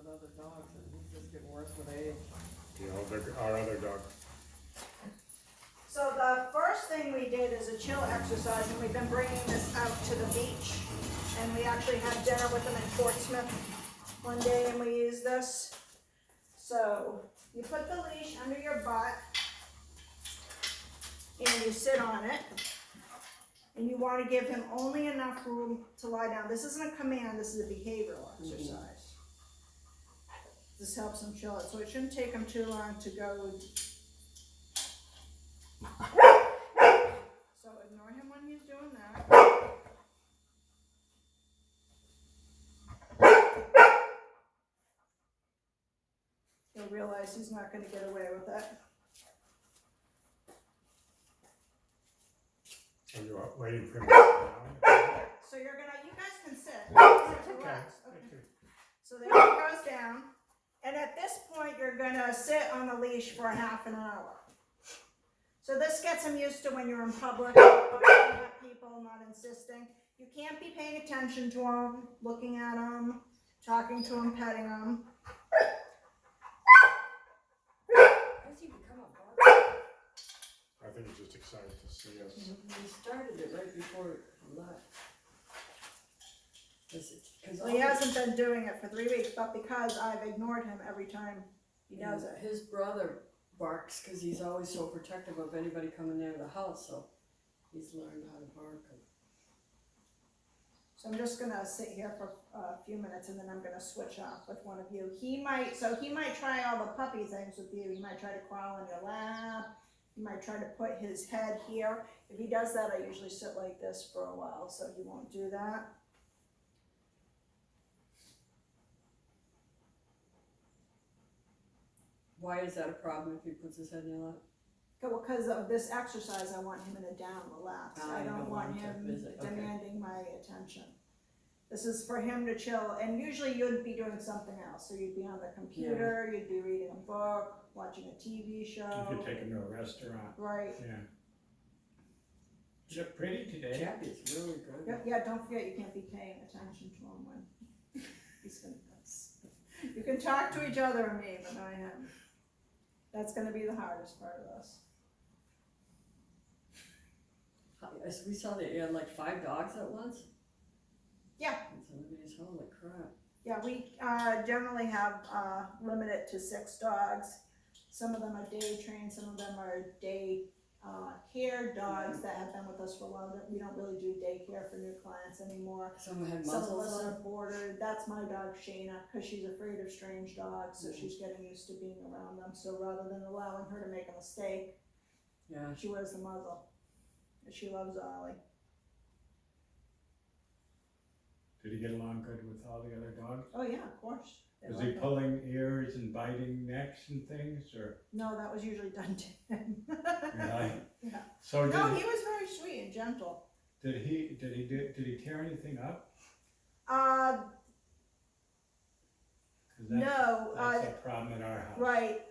other dogs, and he's just getting worse with age. Our other dog. So the first thing we did is a chill exercise, and we've been bringing this out to the beach. And we actually had dinner with them in Portsmouth one day, and we used this. So you put the leash under your butt, and you sit on it. And you want to give him only enough room to lie down. This isn't a command, this is a behavioral exercise. This helps him chill it, so it shouldn't take him too long to go. So ignore him when he's doing that. He'll realize he's not going to get away with it. And you're waiting for him to sit down? So you're gonna, you guys can sit. Okay. Relax. Okay. So there he goes down. And at this point, you're gonna sit on the leash for a half an hour. So this gets him used to when you're in public, at people, not insisting. You can't be paying attention to him, looking at him, talking to him, petting him. Has he become a barker? I think he's just excited to see us. He started it right before he left. Well, he hasn't been doing it for 3 weeks, but because I've ignored him every time he does it. His brother barks because he's always so protective of anybody coming near the house, so he's learned how to bark. So I'm just gonna sit here for a few minutes, and then I'm gonna switch off with one of you. He might try all the puppy things with you. He might try to crawl on your lap. He might try to put his head here. If he does that, I usually sit like this for a while, so he won't do that. Why is that a problem if he puts his head in your lap? Because of this exercise, I want him in a down relax. I don't want him demanding my attention. This is for him to chill, and usually you'd be doing something else. So you'd be on the computer, you'd be reading a book, watching a TV show. You could take him to a restaurant. Right. Yeah. You look pretty today. Jackie's really good. Yeah, don't forget you can't be paying attention to him when he's gonna miss. You can talk to each other and me, but not him. That's gonna be the hardest part of this. We saw that you had like 5 dogs at once? Yeah. And somebody's holy crap. Yeah, we generally have limited to 6 dogs. Some of them are day trained, some of them are day care dogs that have been with us for a while. We don't really do daycare for new clients anymore. Some had Some of muzzles. them are bordered. That's my dog Shayna, because she's afraid of strange dogs, so she's getting used to being around them. So rather than allowing her to make a mistake, she wears the muzzle. And she loves Ollie. Did he get along good with all the other dogs? Oh yeah, of course. They Was love he him. pulling ears and biting necks and things, or? No, that was usually done to him. Really? Yeah. So No, he was very sweet and gentle. did he tear anything up? 'Cause That's, no, that's a problem at our house. right.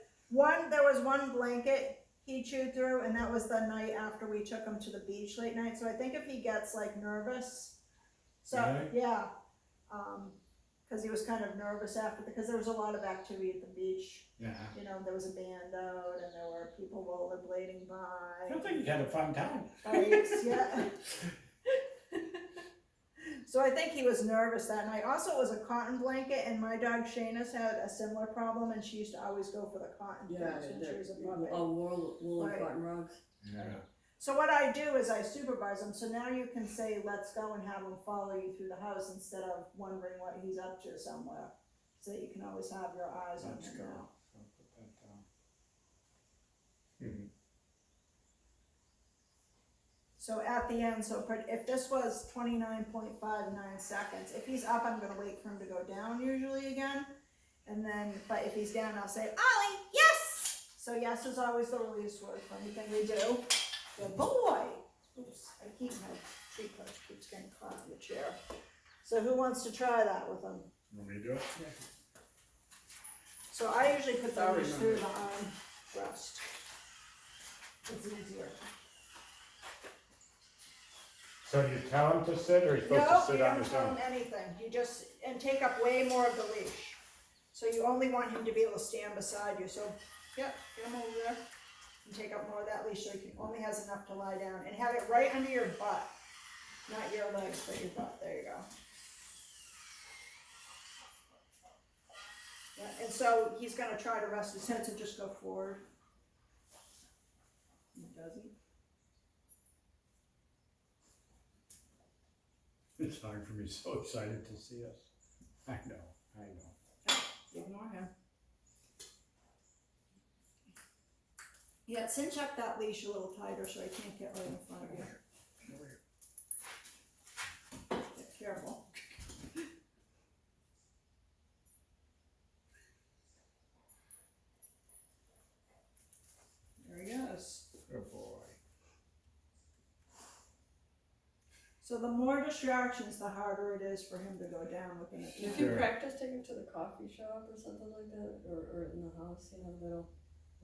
There was one blanket he chewed through, and that was the night after we took him to the beach late night. So I think if he gets like nervous, so Really? yeah, because he was kind of nervous after, because there was a lot of activity at the beach. Yeah. You know, there was a band out, and there were people rollerblading by. I think he had a fun time. Bikes, yeah. So I think he was nervous that night. Also, it was a cotton blanket, and my dog Shayna's had a similar problem, and she used to always go for the cotton things when she was a puppy. Woolen Right. cotton rugs. Yeah. So what I do is I supervise him. So now you can say, let's go, and have him follow you through the house instead of wondering what he's up to somewhere. So that you can always have your eyes on Let's him go. now. So put that down. Mhm. So at the end, if this was 29.59 seconds, if he's up, I'm gonna wait for him to go down usually again. And then, but if he's down, I'll say, Ollie, yes! So yes is always the release word for anything we do. Good boy! Oops, my tree clutch keeps getting caught in the chair. So who wants to try that with him? Want me to do it? Yeah. So I usually put the I'll leash remember. through the arm rest. It's easier. So do you tell him to sit, or he's supposed No, to sit you on don't his tell own? him anything. You just, and take up way more of the leash. So you only want him to be able to stand beside you, so, yep, get him over there. And take up more of that leash so he only has enough to lie down, and have it right under your butt. Not your legs, but your butt, there you go. Yeah, and so he's gonna try to rest his head, so just go forward. He doesn't. It's hard for me, so excited to see us. I know. Ignore him. Yeah, cinch up that leash a little tighter so he can't get right in front of you. Get careful. There he goes. Good boy. So the more distractions, the harder it is for him to go down within a If time. you Sure. practice taking to the coffee shop or something like that, or in the house, they'll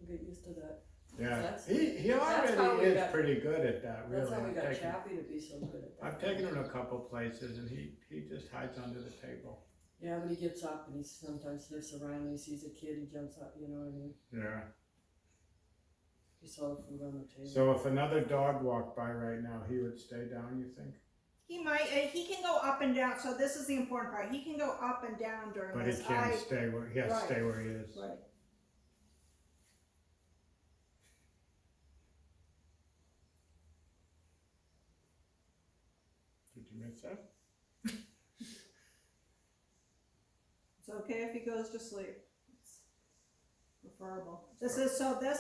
get used to that. Yeah, That's- he that's how already we is got- pretty good at that, really. That's how we got Taking- Chappie to be so good at that. I've taken him a couple places and he just hides under the table. Yeah, but he gets up and he sometimes sniffs around and he sees a kid, he jumps up, you know what I mean? Yeah. He saw the food on the table. So if another dog walked by right now, he would stay down, you think? He might, he can go up and down, so this is the important part, he can go up and down during But this. he can't stay where, he has Right. to stay where he is. Right. Did you miss that? It's okay if he goes to sleep. It's preferable. This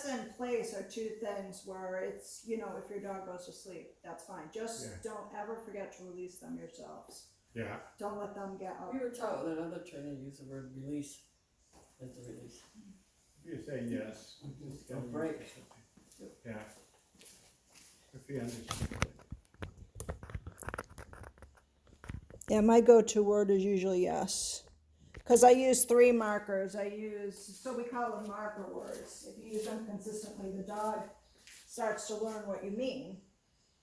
and place are two things where it's, if your dog goes to sleep, that's fine. Just Yeah. don't ever forget to release them yourselves. Yeah. Don't let them get up. We were taught with another trainer to use the word release as the release. You say yes. Just A get him break. used to something. Yeah. If he understands it. Yeah, my go-to word is usually yes. Because I use 3 markers. So we call them marker words. If you use them consistently, the dog starts to learn what you mean.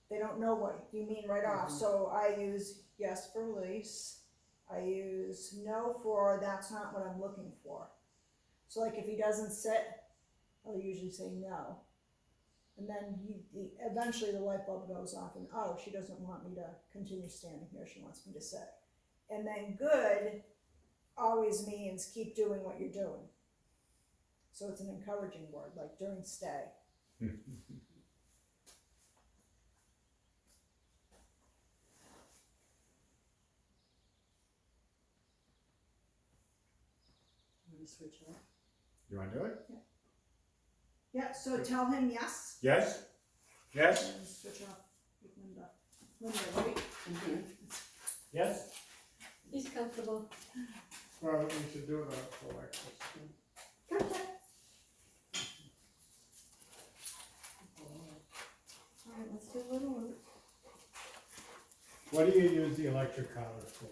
They don't know what you mean right off. So I use yes for release. I use no for that's not what I'm looking for. So like if he doesn't sit, I'll usually say no. And then eventually the light bulb goes off and, oh, she doesn't want me to continue standing here. She wants me to sit. And then good always means keep doing what you're doing. So it's an encouraging word, like during stay. I'm gonna switch it up. You want to do it? Yeah, so tell him yes. Yes? Yes? And switch off with Linda. Linda, right? Mm-hmm. Yes? He's comfortable. Well, we should do it for Alexis. Gotcha. Alright, let's do a little one. What do you use the electric collar for?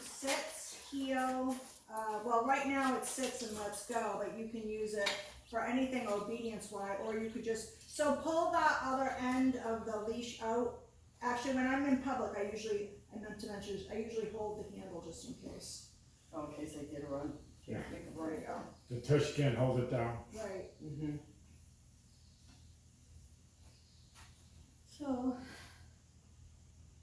Sits, heel, well, right now it sits and lets go, but you can use it for anything obedience-wise, or you could just, so pull that other end of the leash out. Actually, when I'm in public, I meant to mention, I usually hold the handle just in case. Oh, in case they get a run. Yeah. Make a There you break. go. The tush can't hold it down. Right. Mm-hmm. So,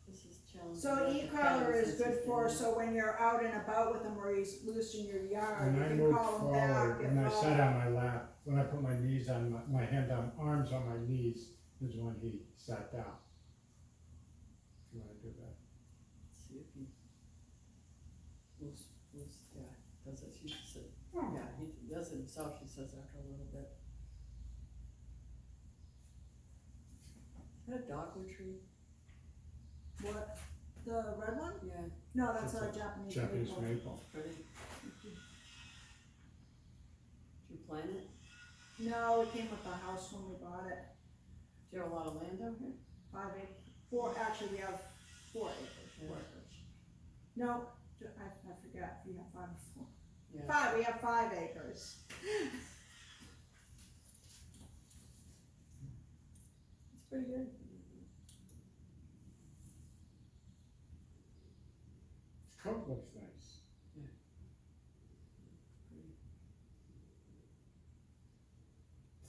this is challenging. So e-collar is good for, so when you're out and about with him, or he's loose in your yard, When you I can moved call him back. forward, when I sat on my lap, when I put my knees on, my hand on, arms on my knees, is when he sat down. You wanna do that? Let's see if he moves, yeah, does it, she said, yeah, he does it himself, she says after a little bit. Is that a dogwood tree? What? The red one? Yeah, No, that's It's a a Japanese Japanese maple. maple. pretty. Did you plant it? No, it came with the house when we bought it. Do you have a lot of land out here? 5 acres. 4, actually, we have 4 acres. 4 Yeah. acres. No, I forgot. We have 5 or 4. Yeah. 5. We have 5 acres. It's pretty good. Coat looks nice.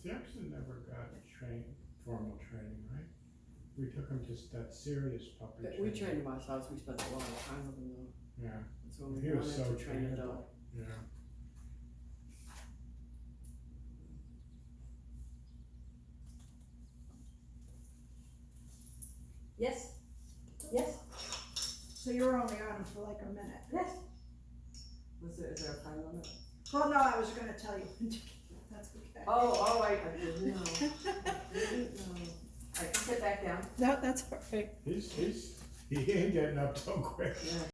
Jackson never got formal training, right? We took him to that serious puppy But training. we trained him ourselves, we spent a lot of time with him though. Yeah, That's when we he was wanted so to train a trainable. dog. Yeah. Yes, yes, So you were only on him for like a minute. yes. Is there a time limit? Well, no, I was gonna tell you when to get, that's okay. Oh, I didn't know. I didn't know. Alright, sit back down. No, that's all right. He ain't getting up so quick. Yeah.